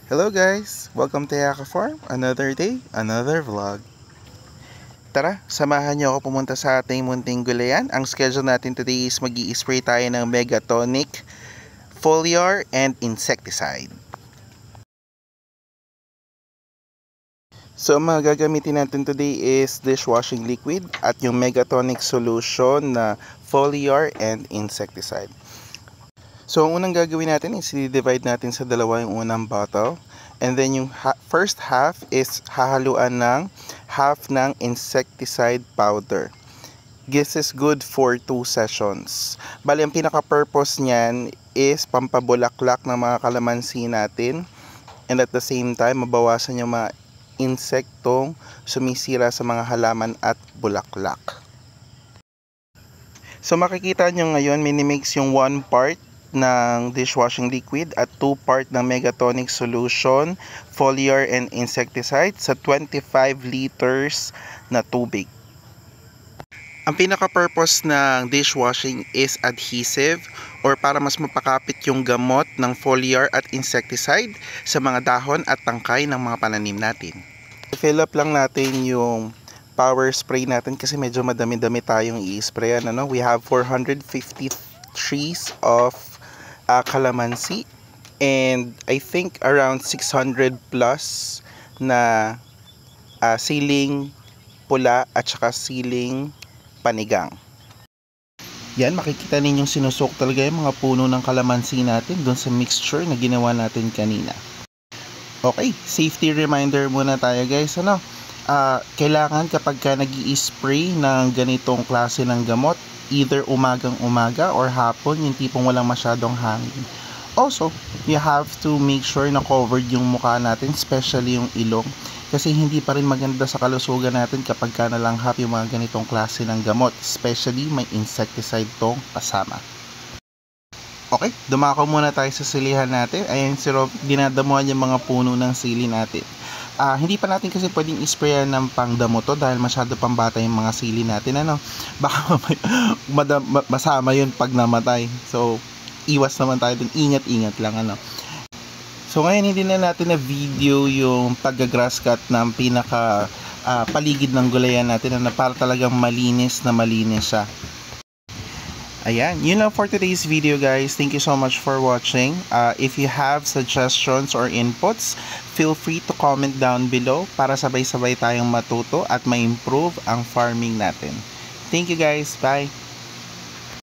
Hello guys! Welcome to Yaka Farm. Another day, another vlog. Tara, samahan niyo ako pumunta sa ating munting gulayan. Ang schedule natin today is mag-i-spray tayo ng Megatonic, Foliar, and Insecticide. So, ang mga gagamitin natin today is dishwashing liquid at yung Megatonic solution na Foliar and Insecticide. So, ang unang gagawin natin is i-divide natin sa dalawa yung unang bottle. And then yung first half is hahaluan ng half ng insecticide powder. This is good for 2 sessions. Bali, ang pinaka-purpose niyan is pampabulaklak ng mga kalamansi natin. And at the same time, mabawasan yung mga insektong sumisira sa mga halaman at bulaklak. So, makikita nyo ngayon, minimix yung 1 part ng dishwashing liquid at 2 part ng Megatonic solution, Foliar and Insecticide sa 25 liters na tubig. Ang pinaka-purpose ng dishwashing is adhesive or para mas mapakapit yung gamot ng Foliar at Insecticide sa mga dahon at tangkay ng mga pananim natin. Fill up lang natin yung power spray natin kasi medyo madami-dami tayong i-sprayan. We have 450 trees of calamansi and I think around 600 plus na siling pula at saka siling panigang. Yan, makikita ninyong sinusok talaga yung mga puno ng kalamansi natin doon sa mixture na ginawa natin kanina. Okay, safety reminder muna tayo guys. Kailangan kapag ka nag-i-spray ng ganitong klase ng gamot, either umagang-umaga or hapon, yung tipong walang masyadong hangin. Also, you have to make sure na covered yung mukha natin, especially yung ilong, kasi hindi pa rin maganda sa kalusugan natin kapag ka nalanghap yung mga ganitong klase ng gamot, especially may insecticide tong kasama. Okay, dumako muna tayo sa silihan natin. Ayan si Rob, dinadamuhan yung mga puno ng sili natin. Hindi pa natin kasi pwedeng isprayan ng pangdamo to dahil masyado pang bata yung mga sili natin. Baka masama yun pag namatay. So, iwas naman tayo dun. Ingat-ingat lang. So, ngayon hindi na natin na video yung pag-grass cut ng pinaka paligid ng gulayan natin na para talagang malinis na malinis siya. Ayan, yun lang for today's video guys. Thank you so much for watching. If you have suggestions or inputs, feel free to comment down below para sabay-sabay tayong matuto at ma-improve ang farming natin. Thank you guys. Bye!